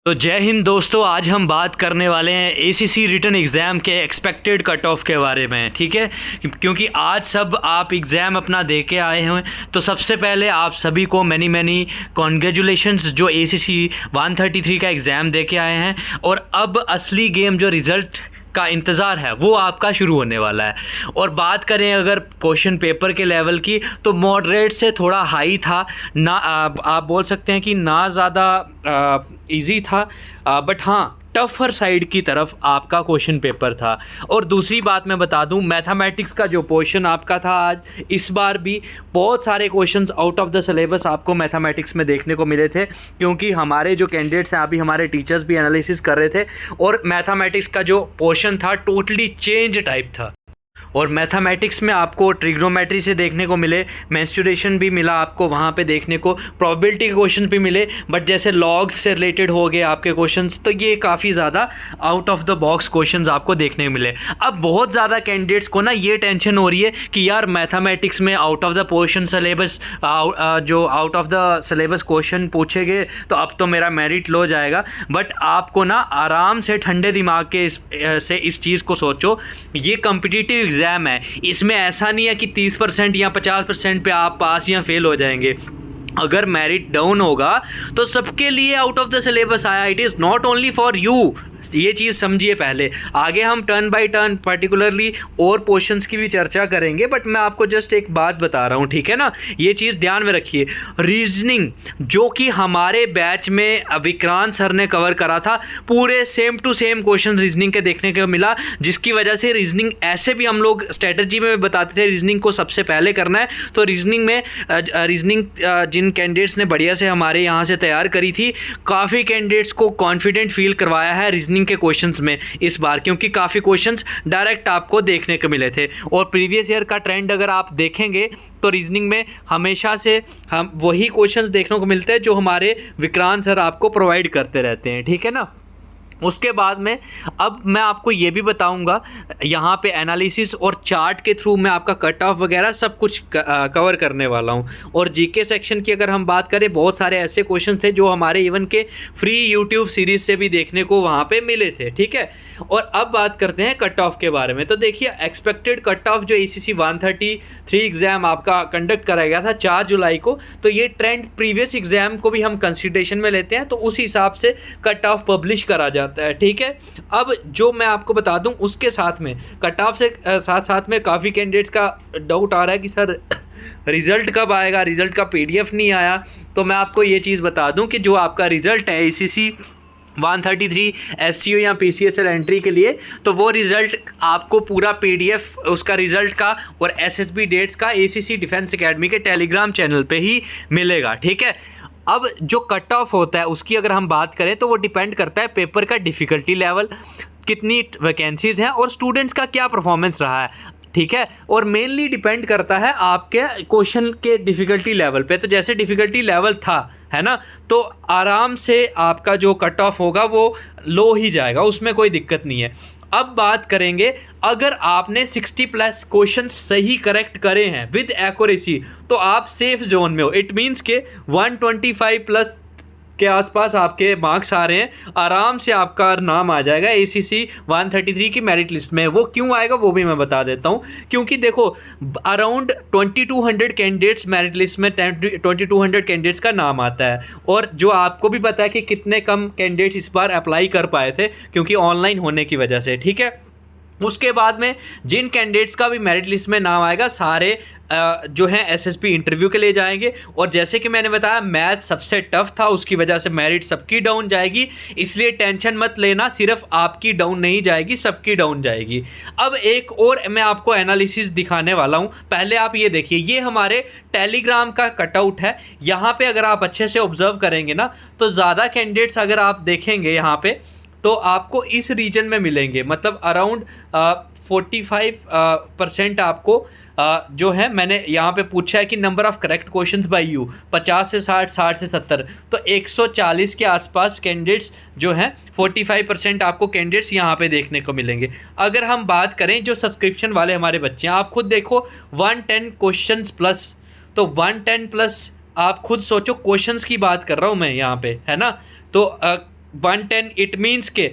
तो जय हिंद दोस्तों, आज हम बात करने वाले हैं एसीसी रिटन एग्ज़ाम के एक्सपेक्टेड कट ऑफ के बारे में। ठीक है, क्योंकि आज सब आप एग्ज़ाम अपना दे के आए हैं, तो सबसे पहले आप सभी को मैनी कॉन्ग्रेचुलेशंस जो एसीसी 133 का एग्ज़ाम दे के आए हैं। और अब असली गेम जो रिज़ल्ट का इंतज़ार है वो आपका शुरू होने वाला है। और बात करें अगर क्वेश्चन पेपर के लेवल की, तो मॉडरेट से थोड़ा हाई था ना। आप बोल सकते हैं कि ना ज़्यादा इजी था, बट हाँ टफ़र साइड की तरफ आपका क्वेश्चन पेपर था। और दूसरी बात मैं बता दूं, मैथमेटिक्स का जो पोर्शन आपका था आज, इस बार भी बहुत सारे questions out of the syllabus आपको मैथमेटिक्स में देखने को मिले थे, क्योंकि हमारे जो कैंडिडेट्स हैं, अभी हमारे टीचर्स भी एनालिसिस कर रहे थे और मैथमेटिक्स का जो पोर्शन था टोटली चेंज टाइप था। और मैथमेटिक्स में आपको ट्रिग्नोमेट्री से देखने को मिले, मेंस्ट्रुएशन भी मिला आपको वहाँ पे देखने को, प्रोबेबिलिटी के क्वेश्चन भी मिले, बट जैसे लॉग्स से रिलेटेड हो गए आपके क्वेश्चंस, तो ये काफ़ी ज़्यादा out of the box questions आपको देखने को मिले। अब बहुत ज़्यादा कैंडिडेट्स को ना ये टेंशन हो रही है कि यार मैथमेटिक्स में out of the portion syllabus जो out of the syllabus question पूछे गए, तो अब तो मेरा मेरिट लो जाएगा। बट आपको ना आराम से ठंडे दिमाग के इस चीज़ को सोचो, ये कॉम्पिटिटिव एग्ज़ाम है, इसमें ऐसा नहीं है कि 30% या 50% पे आप पास या फेल हो जाएंगे। अगर मेरिट डाउन होगा तो सबके लिए आउट ऑफ द सिलेबस आया, it is not only for you. ये चीज़ समझिए पहले, आगे हम टर्न बाय टर्न पर्टिकुलरली और पोर्शंस की भी चर्चा करेंगे, बट मैं आपको जस्ट एक बात बता रहा हूँ, ठीक है ना। ये चीज़ ध्यान में रखिए, रीजनिंग जो कि हमारे बैच में विक्रांत सर ने कवर करा था, पूरे same to same question reasoning के देखने को मिला, जिसकी वजह से रीजनिंग ऐसे भी हम लोग स्ट्रेटजी में बताते थे रीजनिंग को सबसे पहले करना है। तो रीजनिंग में जिन कैंडिडेट्स ने बढ़िया से हमारे यहाँ से तैयार करी थी, काफ़ी कैंडिडेट्स को कॉन्फिडेंट फील करवाया है रीजनिंग के क्वेश्चंस में इस बार, क्योंकि काफ़ी क्वेश्चंस डायरेक्ट आपको देखने को मिले थे। और प्रीवियस ईयर का ट्रेंड अगर आप देखेंगे तो रीजनिंग में हमेशा से हम वही क्वेश्चंस देखने को मिलते हैं जो हमारे विक्रांत सर आपको प्रोवाइड करते रहते हैं, ठीक है ना। उसके बाद में अब मैं आपको ये भी बताऊंगा, यहाँ पे एनालिसिस और चार्ट के थ्रू मैं आपका कट ऑफ वगैरह सब कुछ कवर करने वाला हूँ। और जीके सेक्शन की अगर हम बात करें, बहुत सारे ऐसे क्वेश्चन थे जो हमारे इवन के फ्री यूट्यूब सीरीज़ से भी देखने को वहाँ पे मिले थे, ठीक है। और अब बात करते हैं कट ऑफ के बारे में। तो देखिए, एक्सपेक्टेड कट ऑफ जो एसीसी 133 एग्ज़ाम आपका कंडक्ट कराया गया था 4 जुलाई को, तो ये ट्रेंड प्रीवियस एग्ज़ाम को भी हम कंसिडरेशन में लेते हैं, तो उस हिसाब से कट ऑफ पब्लिश करा जाता है, ठीक है। अब जो मैं आपको बता दूं, उसके साथ में कट ऑफ से साथ में काफ़ी कैंडिडेट्स का डाउट आ रहा है कि सर रिज़ल्ट कब आएगा, रिज़ल्ट का पीडीएफ नहीं आया। तो मैं आपको ये चीज़ बता दूं कि जो आपका रिज़ल्ट है एसीसी 133 एससीओ या पीसीएसएल एंट्री के लिए, तो वो रिज़ल्ट आपको पूरा पीडीएफ उसका रिज़ल्ट का और एसएसबी डेट्स का एसीसी डिफेंस एकेडमी के टेलीग्राम चैनल पे ही मिलेगा, ठीक है। अब जो कट ऑफ होता है उसकी अगर हम बात करें, तो वो डिपेंड करता है पेपर का डिफ़िकल्टी लेवल, कितनी वैकेंसीज़ हैं और स्टूडेंट्स का क्या परफॉर्मेंस रहा है, ठीक है। और मेनली डिपेंड करता है आपके क्वेश्चन के डिफ़िकल्टी लेवल पे। तो जैसे डिफ़िकल्टी लेवल था, है ना, तो आराम से आपका जो कट ऑफ होगा वो लो ही जाएगा, उसमें कोई दिक्कत नहीं है। अब बात करेंगे, अगर आपने 60+ क्वेश्चन सही करेक्ट करे हैं विद एक्यूरेसी, तो आप सेफ जोन में हो। इट मीन्स के 125+ के आसपास आपके मार्क्स आ रहे हैं, आराम से आपका नाम आ जाएगा एसीसी 133 की मेरिट लिस्ट में। वो क्यों आएगा वो भी मैं बता देता हूँ, क्योंकि देखो अराउंड 2200 कैंडिडेट्स मेरिट लिस्ट में 2200 कैंडिडेट्स का नाम आता है। और जो आपको भी पता है कि कितने कम कैंडिडेट्स इस बार अप्लाई कर पाए थे, क्योंकि ऑनलाइन होने की वजह से, ठीक है। उसके बाद में जिन कैंडिडेट्स का भी मेरिट लिस्ट में नाम आएगा, सारे जो हैं एसएसबी इंटरव्यू के लिए जाएंगे। और जैसे कि मैंने बताया, मैथ सबसे टफ था, उसकी वजह से मेरिट सबकी डाउन जाएगी, इसलिए टेंशन मत लेना, सिर्फ आपकी डाउन नहीं जाएगी, सबकी डाउन जाएगी। अब एक और मैं आपको एनालिसिस दिखाने वाला हूँ, पहले आप ये देखिए, ये हमारे टेलीग्राम का कटआउट है। यहाँ पे अगर आप अच्छे से ऑब्जर्व करेंगे ना, तो ज़्यादा कैंडिडेट्स अगर आप देखेंगे यहाँ पे, तो आपको इस रीजन में मिलेंगे, मतलब अराउंड 45% आपको जो है, मैंने यहाँ पे पूछा है कि number of correct questions bye you 50 से 60, 60 से 70, तो 140 के आसपास कैंडिडेट्स जो हैं, 45% आपको कैंडिडेट्स यहाँ पे देखने को मिलेंगे। अगर हम बात करें जो सब्सक्रिप्शन वाले हमारे बच्चे हैं, आप खुद देखो 110 क्वेश्चंस प्लस, तो 110+ आप खुद सोचो, क्वेश्चंस की बात कर रहा हूँ मैं यहाँ पे, है ना। तो 110 इट मीन्स के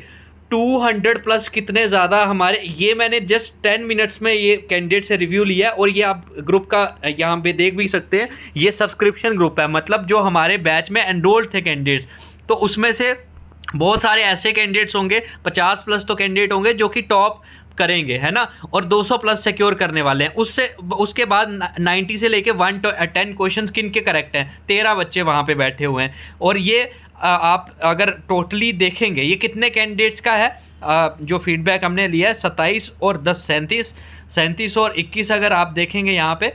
200 प्लस कितने ज़्यादा हमारे, ये मैंने जस्ट 10 मिनट्स में ये कैंडिडेट से रिव्यू लिया और ये आप ग्रुप का यहाँ पे देख भी सकते हैं, ये सब्सक्रिप्शन ग्रुप है, मतलब जो हमारे बैच में एनरोल्ड थे कैंडिडेट्स, तो उसमें से बहुत सारे ऐसे कैंडिडेट्स होंगे, 50 प्लस तो कैंडिडेट होंगे जो कि टॉप करेंगे, है ना, और 200 प्लस सिक्योर करने वाले हैं। उससे उसके बाद 90 से लेके 110 क्वेश्चंस किन के करेक्ट हैं, 13 बच्चे वहाँ पे बैठे हुए हैं। और ये आप अगर टोटली देखेंगे ये कितने कैंडिडेट्स का है, जो फीडबैक हमने लिया है 27 और 10 37 और 21, अगर आप देखेंगे यहाँ पे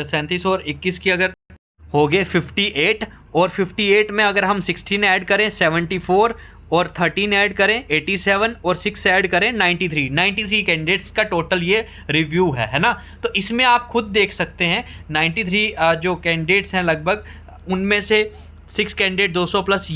37 और 21 की अगर हो गए 58, और 58 में अगर हम 16 ऐड करें 74 और 13 ऐड करें 87 और 6 ऐड करें 93 कैंडिडेट्स का टोटल ये रिव्यू है ना। तो इसमें आप खुद देख सकते हैं 93 जो कैंडिडेट्स हैं लगभग, उनमें से 6 कैंडिडेट 200 प्लस,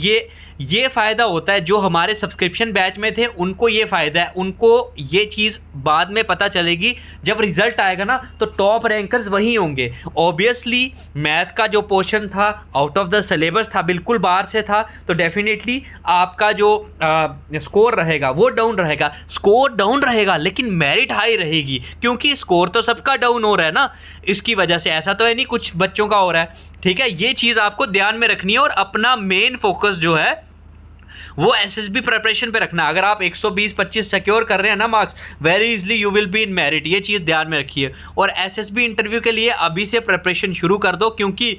ये फ़ायदा होता है जो हमारे सब्सक्रिप्शन बैच में थे, उनको ये फ़ायदा है, उनको ये चीज़ बाद में पता चलेगी जब रिज़ल्ट आएगा ना, तो टॉप रैंकर्स वही होंगे। ऑब्वियसली मैथ का जो पोर्शन था आउट ऑफ द सिलेबस था, बिल्कुल बाहर से था, तो डेफिनेटली आपका जो स्कोर रहेगा वो डाउन रहेगा। स्कोर डाउन रहेगा लेकिन मेरिट हाई रहेगी, क्योंकि स्कोर तो सबका डाउन हो रहा है ना, इसकी वजह से, ऐसा तो है नहीं कुछ बच्चों का हो रहा है, ठीक है। ये चीज़ आपको ध्यान में रखनी है और अपना मेन फोकस जो है वो एसएसबी प्रिपरेशन पे रखना। अगर आप 120-25 सिक्योर कर रहे हैं ना marks, very easily you will be in merit, ये चीज़ ध्यान में रखिए। और एसएसबी इंटरव्यू के लिए अभी से प्रिपरेशन शुरू कर दो, क्योंकि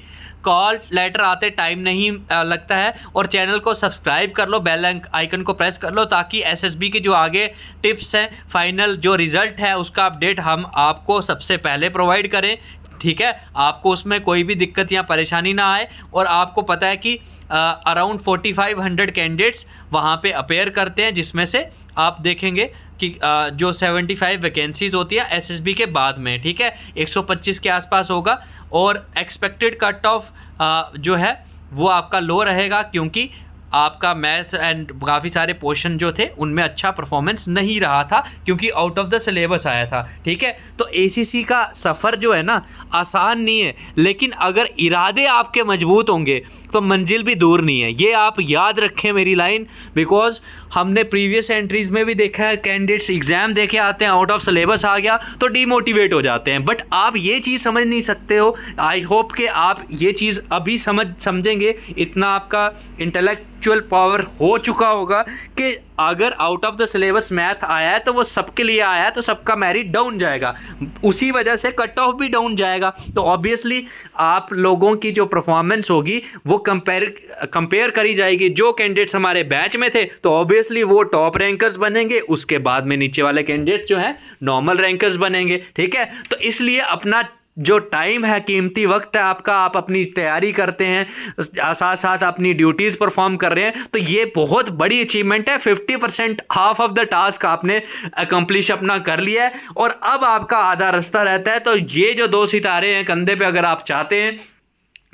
कॉल लेटर आते टाइम नहीं लगता है। और चैनल को सब्सक्राइब कर लो, बेल आइकन को प्रेस कर लो, ताकि एसएसबी के जो आगे टिप्स हैं, फाइनल जो रिज़ल्ट है उसका अपडेट हम आपको सबसे पहले प्रोवाइड करें, ठीक है। आपको उसमें कोई भी दिक्कत या परेशानी ना आए। और आपको पता है कि अराउंड 4500 कैंडिडेट्स वहाँ पे अपेयर करते हैं, जिसमें से आप देखेंगे कि जो 75 वैकेंसीज़ होती है एसएसबी के बाद में, ठीक है, 125 के आसपास होगा। और एक्सपेक्टेड कट ऑफ जो है वो आपका लो रहेगा, क्योंकि आपका मैथ्स एंड काफ़ी सारे पोर्शन जो थे उनमें अच्छा परफॉर्मेंस नहीं रहा था, क्योंकि आउट ऑफ द सिलेबस आया था, ठीक है। तो एसीसी का सफ़र जो है ना आसान नहीं है, लेकिन अगर इरादे आपके मजबूत होंगे तो मंजिल भी दूर नहीं है। ये आप याद रखें मेरी लाइन, बिकॉज हमने प्रीवियस एंट्रीज़ में भी देखा है कैंडिडेट्स एग्ज़ाम देके आते हैं, आउट ऑफ सिलेबस आ गया तो डीमोटिवेट हो जाते हैं। बट आप ये चीज़ समझ नहीं सकते हो, आई होप कि आप ये चीज़ अभी समझेंगे, इतना आपका इंटेलेक्चुअल पावर हो चुका होगा कि अगर out of the syllabus math आया है तो वो सबके लिए आया है, तो सबका मेरिट डाउन जाएगा, उसी वजह से कट ऑफ भी डाउन जाएगा। तो ऑब्वियसली आप लोगों की जो परफॉर्मेंस होगी वो कंपेयर करी जाएगी। जो कैंडिडेट्स हमारे बैच में थे तो ऑब्वियसली वो टॉप रैंकर्स बनेंगे, उसके बाद में नीचे वाले कैंडिडेट्स जो हैं नॉर्मल रैंकर्स बनेंगे, ठीक है। तो इसलिए अपना जो टाइम है, कीमती वक्त है आपका, आप अपनी तैयारी करते हैं, साथ साथ अपनी ड्यूटीज़ परफॉर्म कर रहे हैं, तो ये बहुत बड़ी अचीवमेंट है। 50% हाफ ऑफ द टास्क आपने अकम्प्लिश अपना कर लिया है, और अब आपका आधा रास्ता रहता है। तो ये जो 2 सितारे हैं कंधे पे, अगर आप चाहते हैं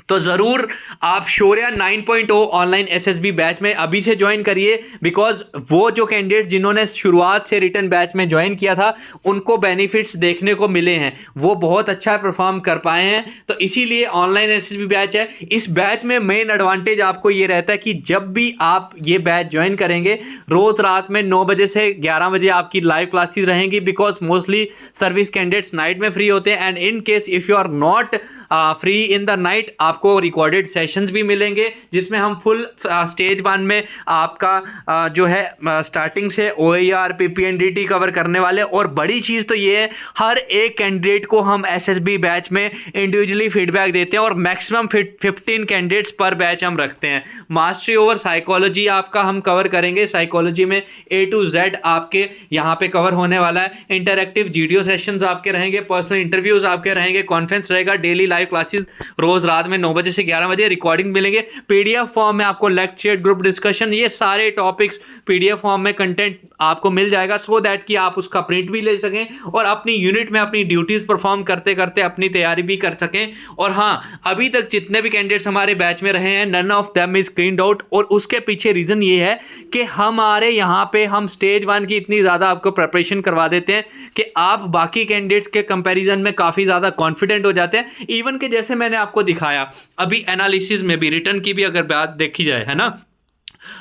तो ज़रूर आप शौर्या 9.0 ऑनलाइन एसएसबी बैच में अभी से ज्वाइन करिए, बिकॉज वो जो कैंडिडेट जिन्होंने शुरुआत से रिटर्न बैच में ज्वाइन किया था उनको बेनिफिट्स देखने को मिले हैं, वो बहुत अच्छा परफॉर्म कर पाए हैं। तो इसीलिए ऑनलाइन एसएसबी बैच है। इस बैच में मेन एडवांटेज आपको ये रहता है कि जब भी आप ये बैच ज्वाइन करेंगे, रोज़ रात में 9 बजे से 11 बजे आपकी लाइव क्लासेस रहेंगी, because mostly service candidates night में फ्री होते हैं। And in case if you are not free in the night, आपको रिकॉर्डेड सेशंस भी मिलेंगे, जिसमें हम फुल स्टेज 1 में आपका जो है स्टार्टिंग से OER PPNDT कवर करने वाले। और बड़ी चीज़ तो ये है, हर एक कैंडिडेट को हम एसएसबी बैच में इंडिविजुअली फीडबैक देते हैं, और मैक्सिमम 15 कैंडिडेट्स पर बैच हम रखते हैं। मास्टरी ओवर साइकोलॉजी आपका हम कवर करेंगे, साइकोलॉजी में A to Z आपके यहाँ पे कवर होने वाला है। इंटरैक्टिव वीडियो सेशंस आपके रहेंगे, पर्सनल इंटरव्यूज आपके रहेंगे, कॉन्फ्रेंस रहेगा, डेली लाइव क्लासेस रोज रात में 9 बजे से 11 बजे, रिकॉर्डिंग मिलेंगे, पीडीएफ फॉर्म में आपको लेक्चर, ग्रुप डिस्कशन, ये सारे टॉपिक्स पीडीएफ फॉर्म में कंटेंट आपको मिल जाएगा, सो दैट कि आप उसका प्रिंट भी ले सकें और अपनी यूनिट में अपनी ड्यूटीज परफॉर्म करते करते अपनी तैयारी भी कर सकें। और हाँ, अभी तक जितने भी कैंडिडेट्स हमारे बैच में रहे हैं, none of them is screened out. और उसके पीछे रीजन ये है कि हमारे यहाँ पे हम स्टेज 1 की इतनी ज़्यादा आपको प्रिपरेशन करवा देते हैं कि आप बाकी कैंडिडेट्स के कंपैरिजन में काफ़ी ज़्यादा कॉन्फिडेंट हो जाते हैं। इवन कि जैसे मैंने आपको दिखाया अभी एनालिसिस में भी, रिटर्न की भी अगर बात देखी जाए, है ना,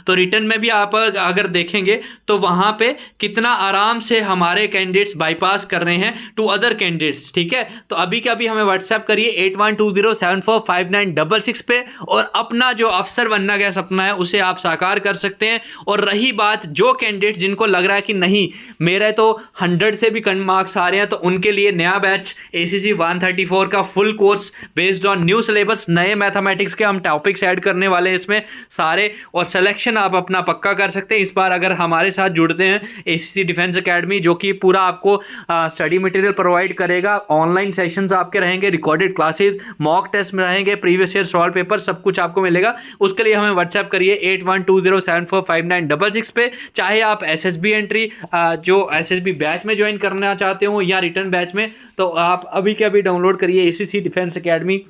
तो रिटर्न में भी आप अगर देखेंगे तो वहाँ पे कितना आराम से हमारे कैंडिडेट्स बाईपास कर रहे हैं टू अदर कैंडिडेट्स, ठीक है। तो अभी के अभी हमें व्हाट्सएप करिए 8120745966 पे, और अपना जो अफसर बनना का सपना है उसे आप साकार कर सकते हैं। और रही बात जो कैंडिडेट्स जिनको लग रहा है कि नहीं मेरे तो 100 से भी कम मार्क्स आ रहे हैं, तो उनके लिए नया बैच ACC 134 का full course based on new syllabus, नए मैथमेटिक्स के हम टॉपिक्स ऐड करने वाले हैं इसमें सारे, और सिलेक्शन आप अपना पक्का कर सकते हैं इस बार अगर हमारे साथ जुड़ते हैं। ACC डिफेंस एकेडमी जो कि पूरा आपको स्टडी मटेरियल प्रोवाइड करेगा, ऑनलाइन सेशंस आपके रहेंगे, रिकॉर्डेड क्लासेस, मॉक टेस्ट में रहेंगे, प्रीवियस ईयर सॉल्व पेपर, सब कुछ आपको मिलेगा। उसके लिए हमें व्हाट्सएप करिए 8120745966 पे। चाहे आप SSB एंट्री जो SSB बैच में ज्वाइन करना चाहते हो या रिटर्न बैच में, तो आप अभी के अभी डाउनलोड करिए ACC defence academy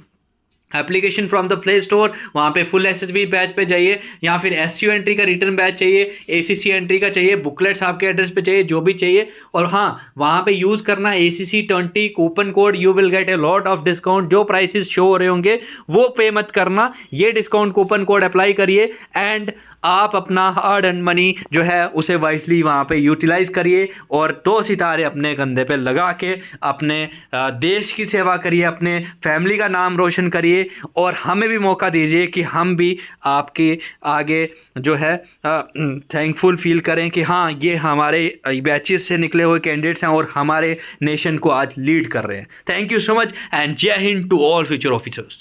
application from the play store. वहाँ पे फुल SSB बैच पे जाइए, या फिर SU एंट्री का रिटर्न बैच चाहिए, ACC एंट्री का चाहिए, बुकलेट्स आपके एड्रेस पे चाहिए, जो भी चाहिए। और हाँ, वहाँ पे यूज़ करना ACC 20 coupon code, you will get a lot of discount. जो प्राइसेस शो हो रहे होंगे वो पे मत करना, ये डिस्काउंट कूपन कोड अप्लाई करिए, एंड आप अपना हार्ड अर्न मनी जो है उसे वाइसली वहाँ पे यूटिलाइज करिए, और 2 सितारे अपने कंधे पे लगा के अपने देश की सेवा करिए, अपने फैमिली का नाम रोशन करिए, और हमें भी मौका दीजिए कि हम भी आपके आगे जो है थैंकफुल फील करें कि हाँ ये हमारे बैचेस से निकले हुए कैंडिडेट्स हैं और हमारे नेशन को आज लीड कर रहे हैं। Thank you so much and Jai Hind to all future officers.